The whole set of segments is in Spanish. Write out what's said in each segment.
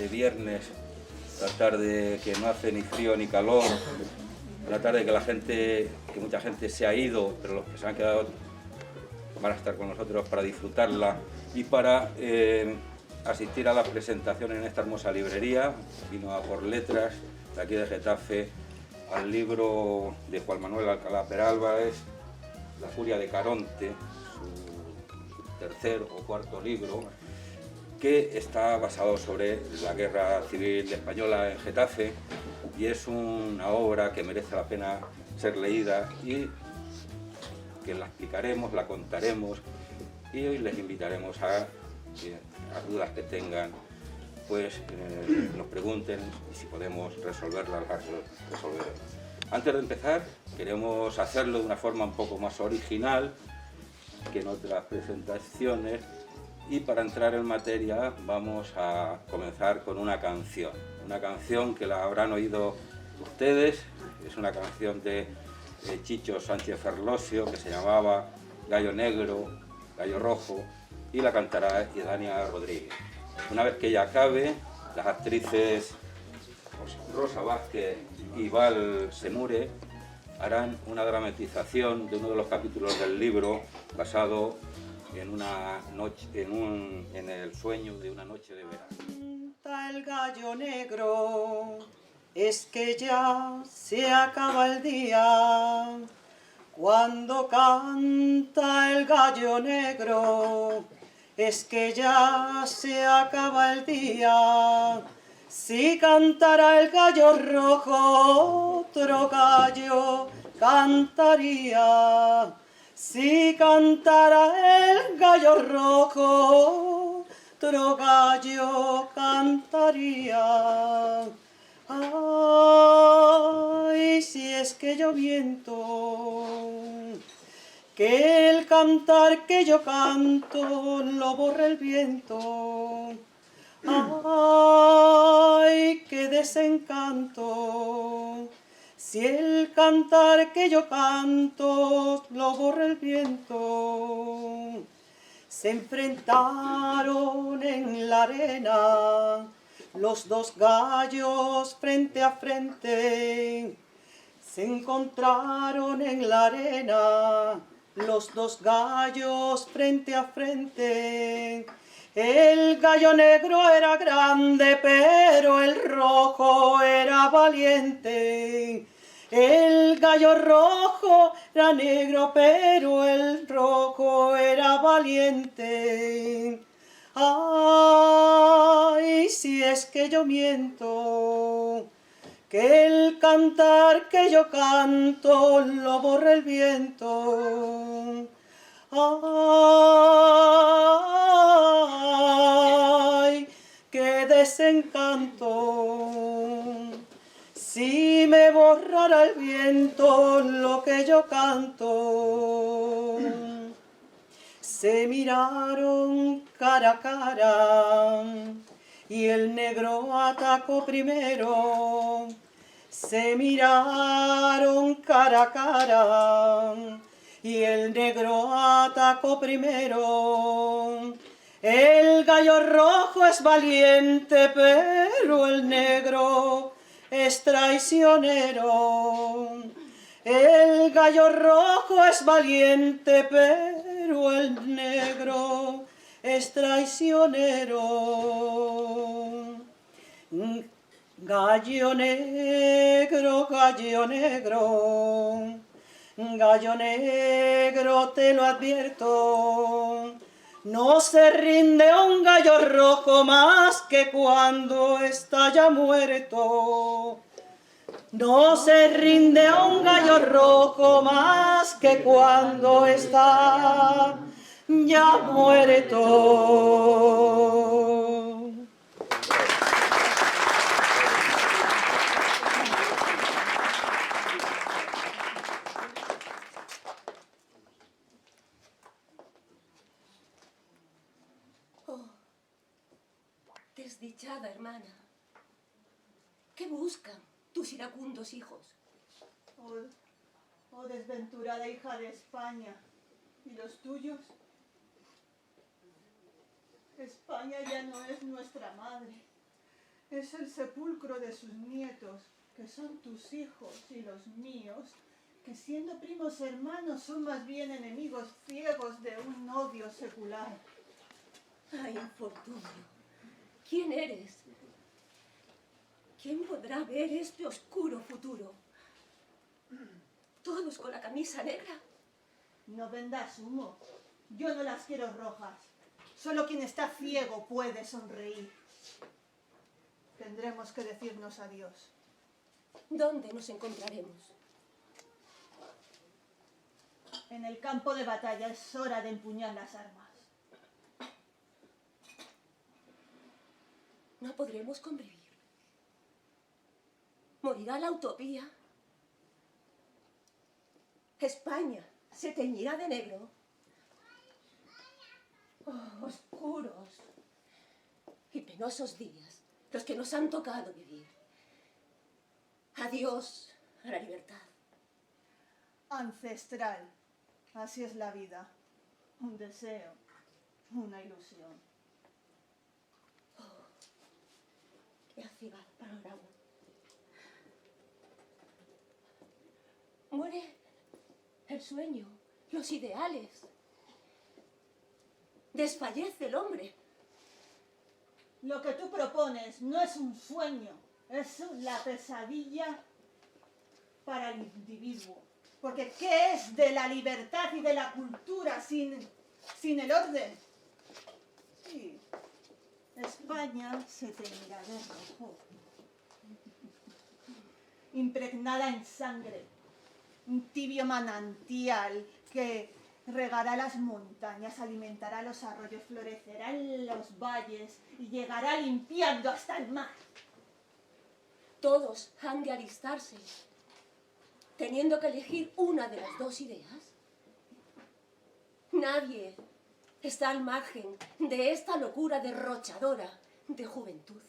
de viernes, la tarde que no hace ni frío ni calor, la tarde que mucha gente se ha ido, pero los que se han quedado van a estar con nosotros para disfrutarla y para asistir a la presentación en esta hermosa librería. Vino a por letras de aquí de Getafe al libro de Juan Manuel Alcalá Peralbaes, La furia de Caronte, su tercer o cuarto libro, que está basado sobre la guerra civil española en Getafe, y es una obra que merece la pena ser leída y que la explicaremos, la contaremos, y hoy les invitaremos a las dudas que tengan, pues nos pregunten, y si podemos resolverlas, las resolveremos. Antes de empezar, queremos hacerlo de una forma un poco más original que en otras presentaciones, y para entrar en materia vamos a comenzar con una canción que la habrán oído ustedes. Es una canción de Chicho Sánchez Ferlosio que se llamaba Gallo Negro, Gallo Rojo, y la cantará Idania Rodríguez. Una vez que ella acabe, las actrices Rosa Vázquez y Val Semure harán una dramatización de uno de los capítulos del libro basado en una noche, en el sueño de una noche de verano. Canta el gallo negro, es que ya se acaba el día. Cuando canta el gallo negro, es que ya se acaba el día. Si cantara el gallo rojo, otro gallo cantaría. Si cantara el gallo rojo, otro gallo cantaría. Ay, si es que yo miento, que el cantar que yo canto lo borra el viento. Ay, qué desencanto, si el cantar que yo canto lo borra el viento. Se enfrentaron en la arena los dos gallos frente a frente. Se encontraron en la arena los dos gallos frente a frente. El gallo negro era grande, pero el rojo era valiente. El gallo rojo era negro, pero el rojo era valiente. Ay, si es que yo miento, que el cantar que yo canto lo borra el viento. Ay, qué desencanto, si me borrara el viento lo que yo canto. Se miraron cara a cara y el negro atacó primero. Se miraron cara a cara y el negro atacó primero. El gallo rojo es valiente, pero el negro es traicionero. El gallo rojo es valiente, pero el negro es traicionero. Gallo negro, gallo negro, gallo negro, te lo advierto, no se rinde un gallo rojo más que cuando está ya muerto. No se rinde a un gallo rojo más que cuando está ya muerto. Oh, desdichada hermana, ¿qué buscan tus iracundos hijos? Oh, desventurada hija de España, ¿y los tuyos? España ya no es nuestra madre, es el sepulcro de sus nietos, que son tus hijos y los míos, que siendo primos hermanos son más bien enemigos ciegos de un odio secular. Ay, infortunio, ¿quién eres? ¿Quién podrá ver este oscuro futuro? ¿Todos con la camisa negra? No vendas humo. Yo no las quiero rojas. Solo quien está ciego puede sonreír. Tendremos que decirnos adiós. ¿Dónde nos encontraremos? En el campo de batalla es hora de empuñar las armas. No podremos convivir. Morirá la utopía. España se teñirá de negro. Oh, oscuros y penosos días, los que nos han tocado vivir. Adiós a la libertad. Ancestral. Así es la vida. Un deseo, una ilusión. Qué acibado panorama. Muere el sueño, los ideales. Desfallece el hombre. Lo que tú propones no es un sueño, es la pesadilla para el individuo. Porque ¿qué es de la libertad y de la cultura sin el orden? Sí, España se teñirá de rojo, impregnada en sangre, un tibio manantial que regará las montañas, alimentará los arroyos, florecerá en los valles y llegará limpiando hasta el mar. Todos han de alistarse, teniendo que elegir una de las dos ideas. Nadie está al margen de esta locura derrochadora de juventud.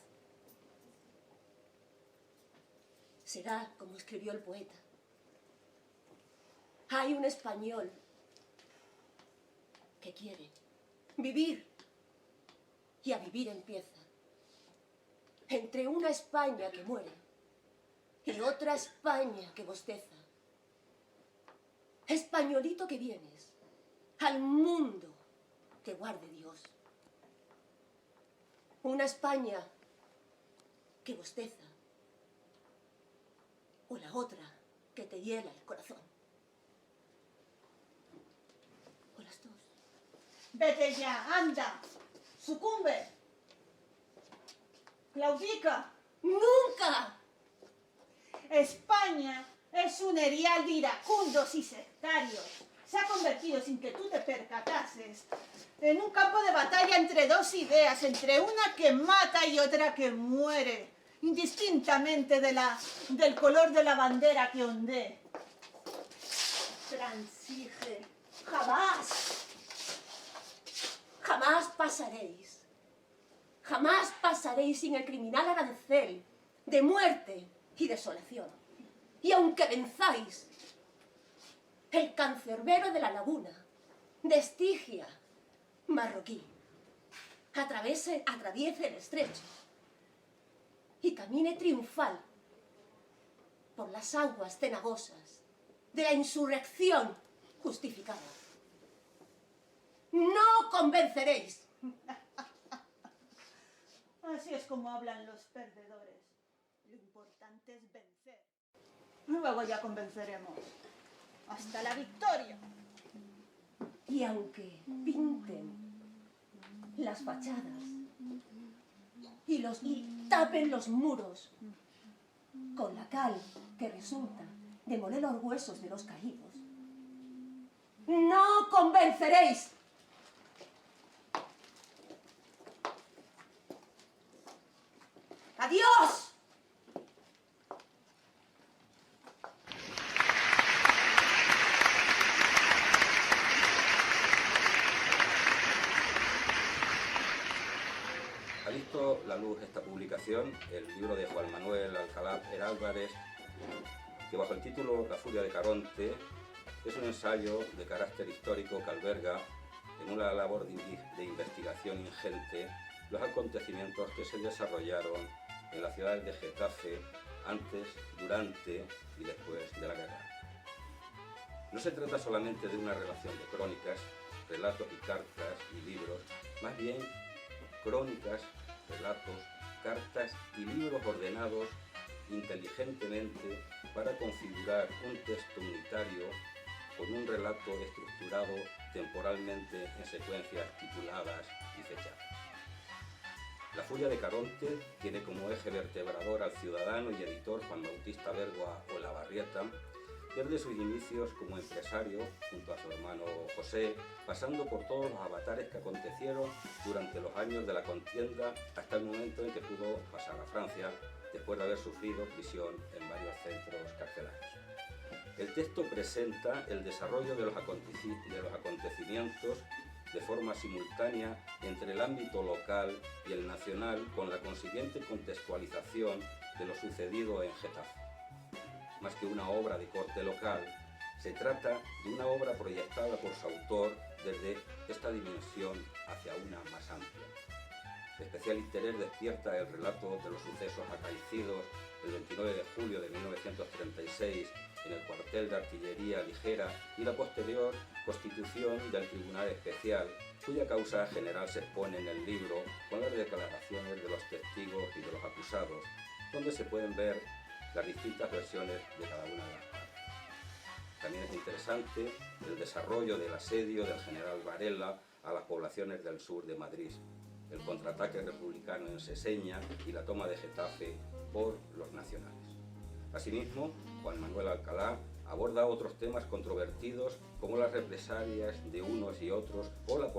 Será como escribió el poeta. Hay un español que quiere vivir y a vivir empieza. Entre una España que muere y otra España que bosteza. Españolito que vienes, al mundo te guarde Dios. Una España que bosteza, o la otra que te hiela el corazón. O las dos. Vete ya, anda, sucumbe, claudica. ¡Nunca! España es un erial de iracundos y sectarios. Se ha convertido, sin que tú te percatases, en un campo de batalla entre dos ideas, entre una que mata y otra que muere, indistintamente del color de la bandera que ondee. Transige, jamás. Jamás pasaréis. Jamás pasaréis sin el criminal arancel de muerte y desolación. Y aunque venzáis, el cancerbero de la laguna, de Estigia, marroquí, atraviese el estrecho y camine triunfal por las aguas cenagosas de la insurrección justificada. ¡No convenceréis! Así es como hablan los perdedores. Lo importante es vencer. Luego ya convenceremos. Hasta la victoria. Y aunque pinten las fachadas y tapen los muros con la cal que resulta de moler los huesos de los caídos, ¡no convenceréis! ¡Adiós! Ha visto la luz esta publicación, el libro de Juan Manuel Alcalá Álvarez, que bajo el título La furia de Caronte es un ensayo de carácter histórico que alberga en una labor de investigación ingente los acontecimientos que se desarrollaron en las ciudades de Getafe antes, durante y después de la guerra. No se trata solamente de una relación de crónicas, relatos y cartas y libros, más bien crónicas, relatos, cartas y libros ordenados inteligentemente para configurar un texto unitario con un relato estructurado temporalmente en secuencias tituladas y fechadas. La Furia de Caronte tiene como eje vertebrador al ciudadano y editor Juan Bautista Bergoa Olavarrieta, desde sus inicios como empresario, junto a su hermano José, pasando por todos los avatares que acontecieron durante los años de la contienda hasta el momento en que pudo pasar a Francia, después de haber sufrido prisión en varios centros carcelarios. El texto presenta el desarrollo de los acontecimientos de forma simultánea entre el ámbito local y el nacional, con la consiguiente contextualización de lo sucedido en Getafe. Más que una obra de corte local, se trata de una obra proyectada por su autor desde esta dimensión hacia una más amplia. De especial interés despierta el relato de los sucesos acaecidos el 29 de julio de 1936 en el cuartel de artillería ligera y la posterior constitución del Tribunal Especial, cuya causa general se expone en el libro con las declaraciones de los testigos y de los acusados, donde se pueden ver las distintas versiones de cada una de las partes. También es interesante el desarrollo del asedio del general Varela a las poblaciones del sur de Madrid, el contraataque republicano en Seseña y la toma de Getafe por los nacionales. Asimismo, Juan Manuel Alcalá aborda otros temas controvertidos como las represalias de unos y otros o la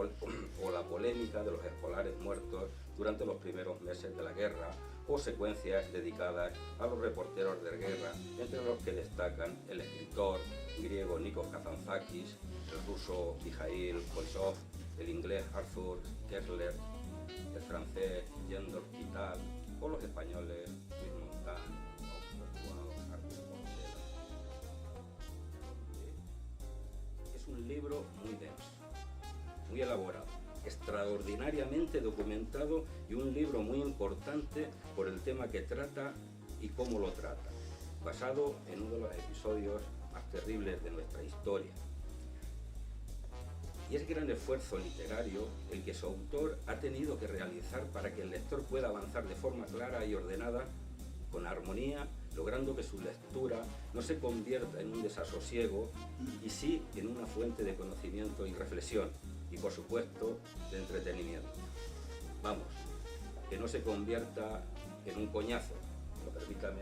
polémica de los escolares muertos durante los primeros meses de la guerra, o secuencias dedicadas a los reporteros de guerra, entre los que destacan el escritor griego Nikos Kazantzakis, el ruso Mikhail Kolchov, el inglés Arthur Koestler, el francés Jean d'Orquital o los españoles Luis Montán o Artur Portela. Es un libro muy denso, muy elaborado, extraordinariamente documentado y un libro muy importante por el tema que trata y cómo lo trata, basado en uno de los episodios más terribles de nuestra historia. Y es gran esfuerzo literario el que su autor ha tenido que realizar para que el lector pueda avanzar de forma clara y ordenada, con armonía, logrando que su lectura no se convierta en un desasosiego y sí en una fuente de conocimiento y reflexión, y por supuesto de entretenimiento. Vamos, que no se convierta en un coñazo, pero permítame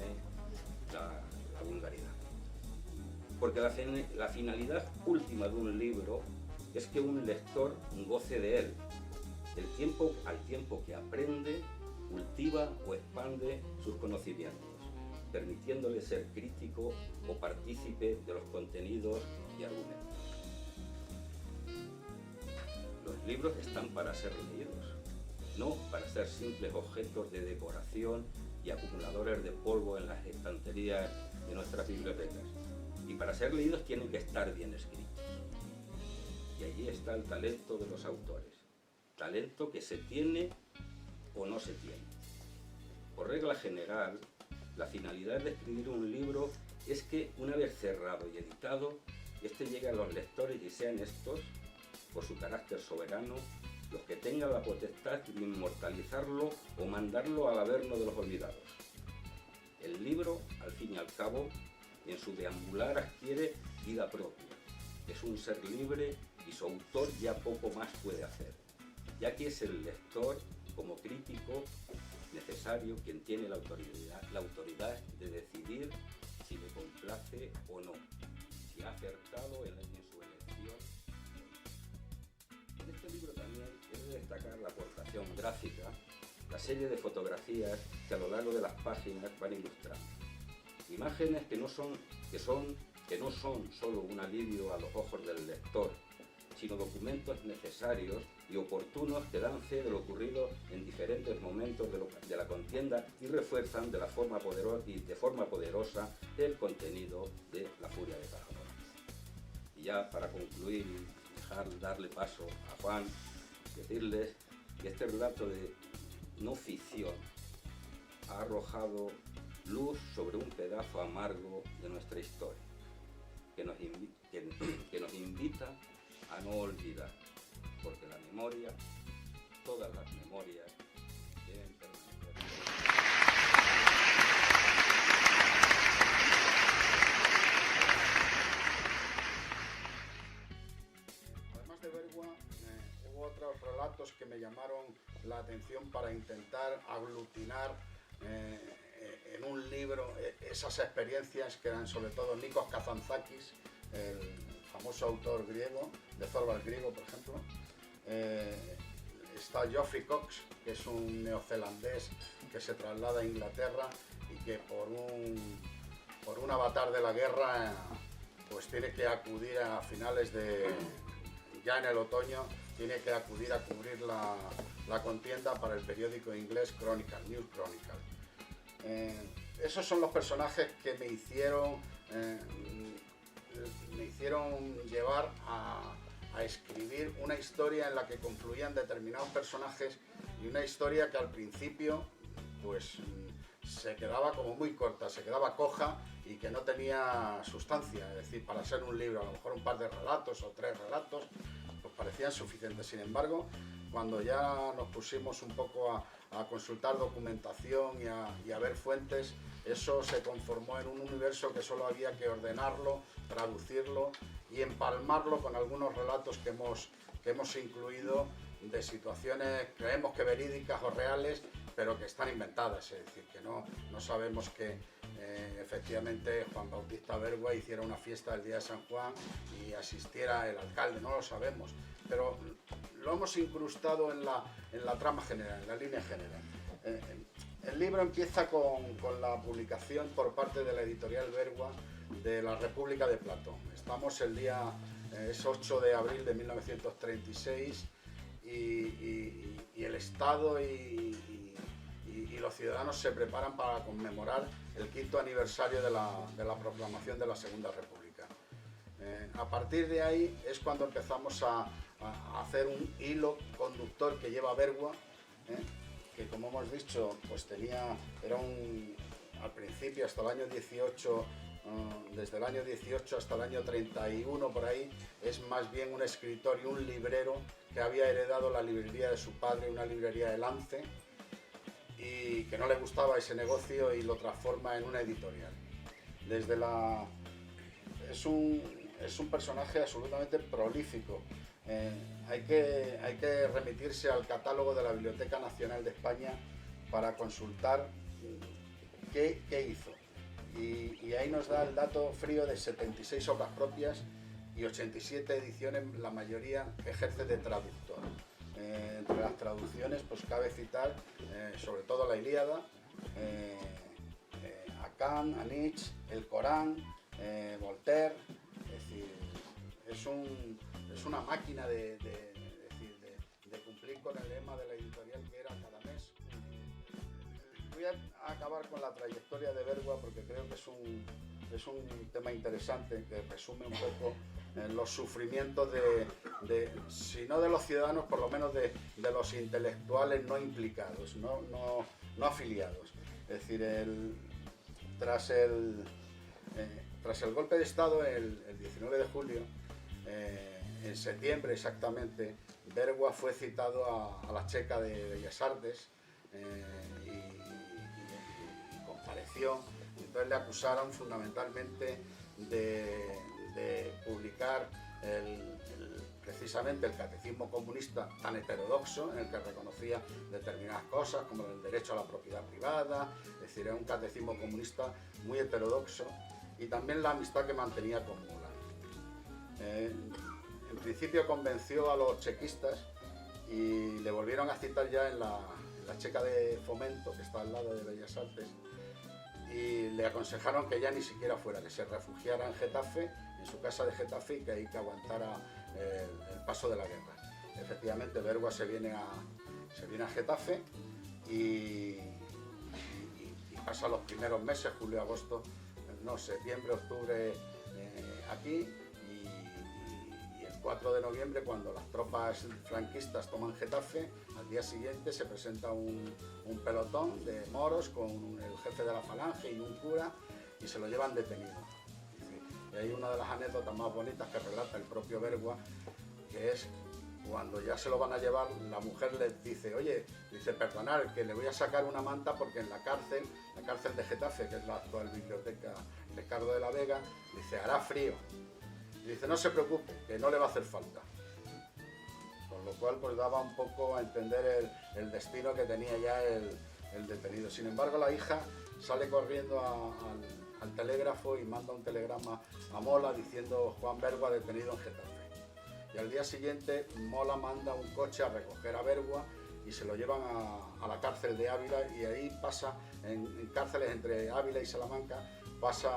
la vulgaridad. Porque la finalidad última de un libro es que un lector goce de él, al tiempo que aprende, cultiva o expande sus conocimientos, permitiéndole ser crítico o partícipe de los contenidos y argumentos. Los libros están para ser leídos, no para ser simples objetos de decoración y acumuladores de polvo en las estanterías de nuestras bibliotecas. Y para ser leídos tienen que estar bien escritos. Y allí está el talento de los autores, talento que se tiene o no se tiene. Por regla general, la finalidad de escribir un libro es que, una vez cerrado y editado, este llegue a los lectores y sean estos, por su carácter soberano, los que tengan la potestad de inmortalizarlo o mandarlo al averno de los olvidados. El libro, al fin y al cabo, en su deambular adquiere vida propia. Es un ser libre y su autor ya poco más puede hacer, ya que es el lector, como crítico necesario, quien tiene la autoridad de decidir si le complace o no, si ha acertado en su elección. En este libro también he de destacar la aportación gráfica, la serie de fotografías que a lo largo de las páginas van ilustrando. Imágenes que no son solo un alivio a los ojos del lector, sino documentos necesarios y oportunos que dan fe de lo ocurrido en diferentes momentos de la contienda y refuerzan de forma poderosa el contenido de La Furia de Caronte. Y ya para concluir y darle paso a Juan, decirles que este relato de no ficción ha arrojado luz sobre un pedazo amargo de nuestra historia, que nos invita a no olvidar, porque la memoria, todas las memorias, deben permanecer. Además de Bergua, hubo otros relatos que me llamaron la atención para intentar aglutinar en un libro esas experiencias que eran sobre todo Nikos Kazantzakis, el famoso autor griego, de Zorba el Griego, por ejemplo. Está Geoffrey Cox, que es un neozelandés que se traslada a Inglaterra y que por un avatar de la guerra pues tiene que acudir a finales de... ya en el otoño, tiene que acudir a cubrir la contienda para el periódico inglés Chronicle, News Chronicle. Esos son los personajes que me hicieron llevar a escribir una historia en la que confluían determinados personajes y una historia que al principio pues se quedaba como muy corta, se quedaba coja y que no tenía sustancia. Es decir, para ser un libro, a lo mejor un par de relatos o 3 relatos, pues parecían suficientes. Sin embargo, cuando ya nos pusimos un poco a consultar documentación y a ver fuentes, eso se conformó en un universo que solo había que ordenarlo, traducirlo y empalmarlo con algunos relatos que hemos incluido de situaciones, creemos que verídicas o reales, pero que están inventadas, es decir, que no sabemos que efectivamente Juan Bautista Bergua hiciera una fiesta el día de San Juan y asistiera el alcalde, no lo sabemos, pero lo hemos incrustado en la trama general, en la línea general. El libro empieza con la publicación por parte de la editorial Bergua de La República de Platón. Estamos el día, es 8 de abril de 1936 y el Estado y los ciudadanos se preparan para conmemorar el 5º aniversario de la proclamación de la Segunda República. A partir de ahí es cuando empezamos a hacer un hilo conductor que lleva Bergua, que como hemos dicho, pues al principio hasta el año 18, desde el año 18 hasta el año 31 por ahí, es más bien un escritor y un librero que había heredado la librería de su padre, una librería de Lance, y que no le gustaba ese negocio y lo transforma en una editorial. Es un personaje absolutamente prolífico. Hay que remitirse al catálogo de la Biblioteca Nacional de España para consultar qué hizo. Y ahí nos da el dato frío de 76 obras propias y 87 ediciones, la mayoría ejerce de traductor. Entre las traducciones pues cabe citar sobre todo la Ilíada, a Kant, a Nietzsche, el Corán, Voltaire. Es decir, es una máquina de cumplir con el lema de la editorial que era cada mes. Voy a acabar con la trayectoria de Bergua porque creo que es un tema interesante que resume un poco los sufrimientos si no de los ciudadanos, por lo menos de los intelectuales no implicados, no afiliados. Es decir, tras el golpe de Estado, el 19 de julio, en septiembre exactamente, Bergua fue citado a la Checa de Bellas Artes y compareció. Entonces le acusaron fundamentalmente de publicar precisamente el catecismo comunista tan heterodoxo, en el que reconocía determinadas cosas como el derecho a la propiedad privada. Es decir, era un catecismo comunista muy heterodoxo, y también la amistad que mantenía con Mola. En principio convenció a los chequistas y le volvieron a citar ya en la Checa de Fomento, que está al lado de Bellas Artes, y le aconsejaron que ya ni siquiera fuera, que se refugiara en Getafe, en su casa de Getafe, y que ahí que aguantara el paso de la guerra. Efectivamente, Bergua se viene a Getafe y pasa los primeros meses, julio, agosto, no, septiembre, octubre, aquí, y 4 de noviembre, cuando las tropas franquistas toman Getafe, al día siguiente se presenta un pelotón de moros con el jefe de la falange y un cura y se lo llevan detenido. Y hay una de las anécdotas más bonitas que relata el propio Bergua, que es cuando ya se lo van a llevar, la mujer les dice, oye, dice, perdonad, que le voy a sacar una manta porque en la cárcel de Getafe, que es la actual biblioteca Ricardo de la Vega, dice, hará frío. Y dice, no se preocupe, que no le va a hacer falta. Con lo cual pues daba un poco a entender el destino que tenía ya el detenido. Sin embargo, la hija sale corriendo al telégrafo y manda un telegrama a Mola diciendo Juan Bergua detenido en Getafe. Y al día siguiente Mola manda un coche a recoger a Bergua y se lo llevan a la cárcel de Ávila, y ahí pasa, en cárceles entre Ávila y Salamanca, pasa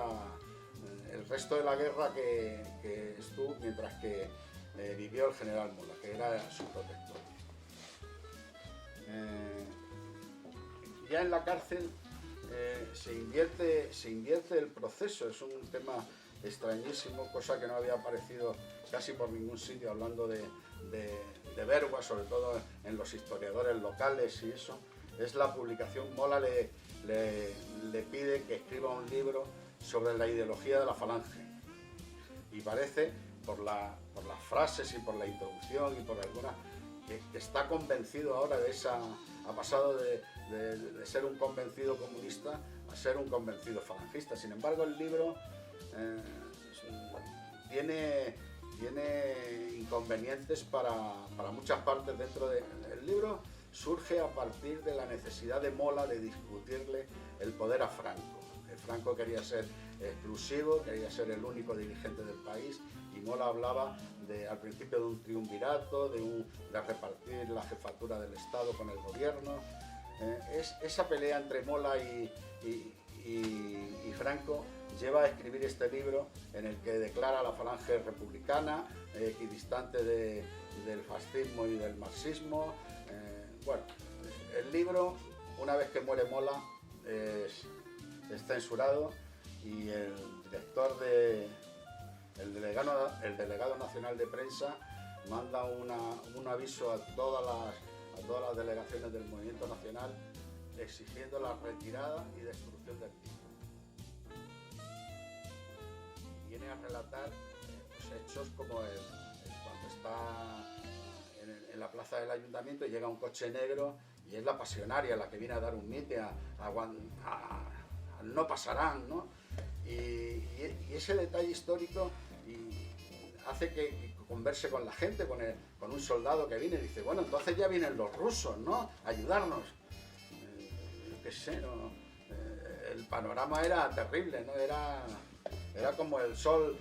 el resto de la guerra que estuvo, mientras que vivió el general Mola, que era su protector. Ya en la cárcel se invierte el proceso, es un tema extrañísimo, cosa que no había aparecido casi por ningún sitio hablando de Bergua, sobre todo en los historiadores locales y eso. Es la publicación. Mola le pide que escriba un libro sobre la ideología de la falange, y parece, por las frases y por la introducción y por algunas, que está convencido ahora de esa... Ha pasado de ser un convencido comunista a ser un convencido falangista. Sin embargo, el libro tiene inconvenientes para muchas partes dentro del libro. Surge a partir de la necesidad de Mola de discutirle el poder a Franco. Franco quería ser exclusivo, quería ser el único dirigente del país, y Mola hablaba al principio de un triunvirato, de repartir la jefatura del Estado con el gobierno. Esa pelea entre Mola y Franco lleva a escribir este libro en el que declara a la falange republicana, equidistante del fascismo y del marxismo. Bueno, el libro, una vez que muere Mola, es censurado, y el delegado nacional de prensa manda un aviso a todas las delegaciones del movimiento nacional exigiendo la retirada y destrucción del libro. Viene a relatar hechos como cuando está en la plaza del ayuntamiento y llega un coche negro y es la pasionaria la que viene a dar un mite a no pasarán, ¿no? Y ese detalle histórico hace que converse con la gente, con un soldado que viene y dice, bueno, entonces ya vienen los rusos, ¿no?, a ayudarnos. Qué sé, ¿no? El panorama era terrible, ¿no? Era como el sol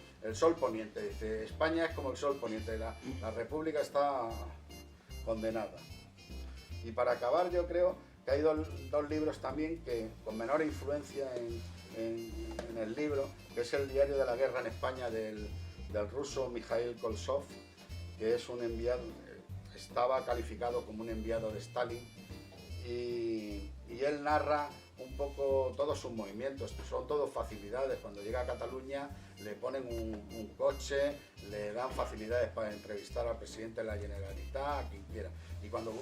poniente. Dice, España es como el sol poniente, la República está condenada. Y para acabar, yo creo que hay dos libros también que con menor influencia en el libro, que es el Diario de la Guerra en España del ruso Mikhail Koltsov, que es un enviado, estaba calificado como un enviado de Stalin, y él narra un poco todos sus movimientos, son todos facilidades. Cuando llega a Cataluña le ponen un coche, le dan facilidades para entrevistar al presidente de la Generalitat, a quien quiera, y cuando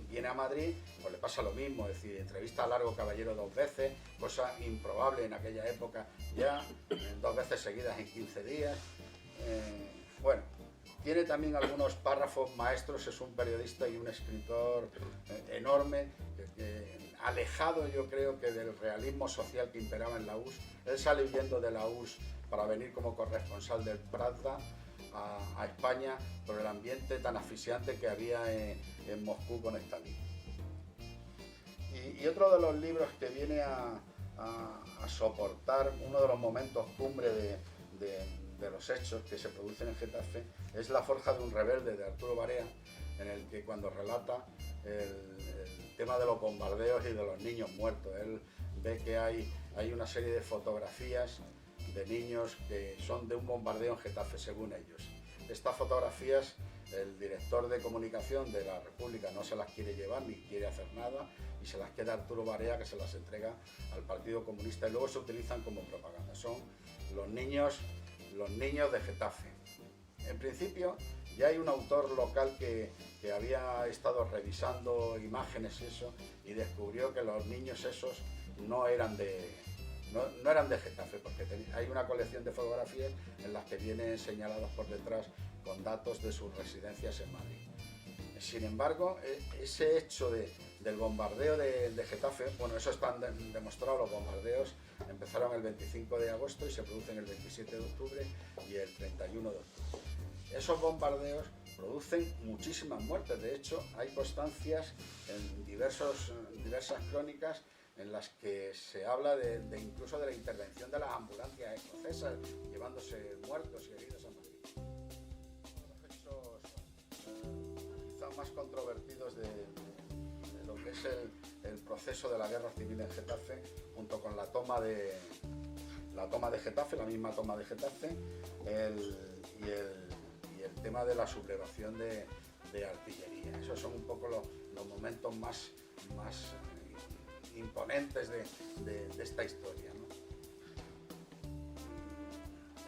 viene a Madrid pues le pasa lo mismo, es decir, entrevista a Largo Caballero 2 veces, cosa improbable en aquella época, ya 2 veces seguidas en 15 días. Bueno, tiene también algunos párrafos maestros, es un periodista y un escritor enorme, alejado, yo creo, que del realismo social que imperaba en la URSS. Él sale huyendo de la URSS para venir como corresponsal del Pravda a España por el ambiente tan asfixiante que había en Moscú con Stalin. Y otro de los libros que viene a soportar uno de los momentos cumbre de los hechos que se producen en Getafe es La forja de un rebelde, de Arturo Barea, en el que cuando relata el tema de los bombardeos y de los niños muertos, él ve que hay una serie de fotografías de niños que son de un bombardeo en Getafe, según ellos. Estas fotografías el director de comunicación de la República no se las quiere llevar ni quiere hacer nada, y se las queda Arturo Barea, que se las entrega al Partido Comunista, y luego se utilizan como propaganda. Son los niños de Getafe. En principio, Ya hay un autor local que había estado revisando imágenes y eso, y descubrió que los niños esos no eran de Getafe, porque hay una colección de fotografías en las que vienen señalados por detrás con datos de sus residencias en Madrid. Sin embargo, ese hecho del bombardeo de Getafe, bueno, eso están demostrados, los bombardeos empezaron el 25 de agosto y se producen el 27 de octubre y el 31 de octubre. Esos bombardeos producen muchísimas muertes. De hecho, hay constancias en diversas crónicas en las que se habla incluso de la intervención de las ambulancias escocesas llevándose muertos y heridos a Madrid. Uno de los hechos quizá más controvertidos de lo que es el proceso de la guerra civil en Getafe, junto con la toma de Getafe, la misma toma de Getafe, y el tema de la sublevación de artillería. Esos son un poco los momentos más imponentes de esta historia, ¿no?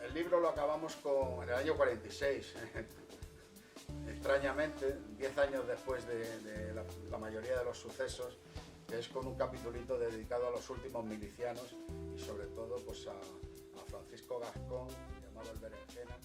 El libro lo acabamos en el año 46, extrañamente, 10 años después de la mayoría de los sucesos, que es con un capitulito dedicado a los últimos milicianos y sobre todo pues a Francisco Gascón, llamado el Berenjena,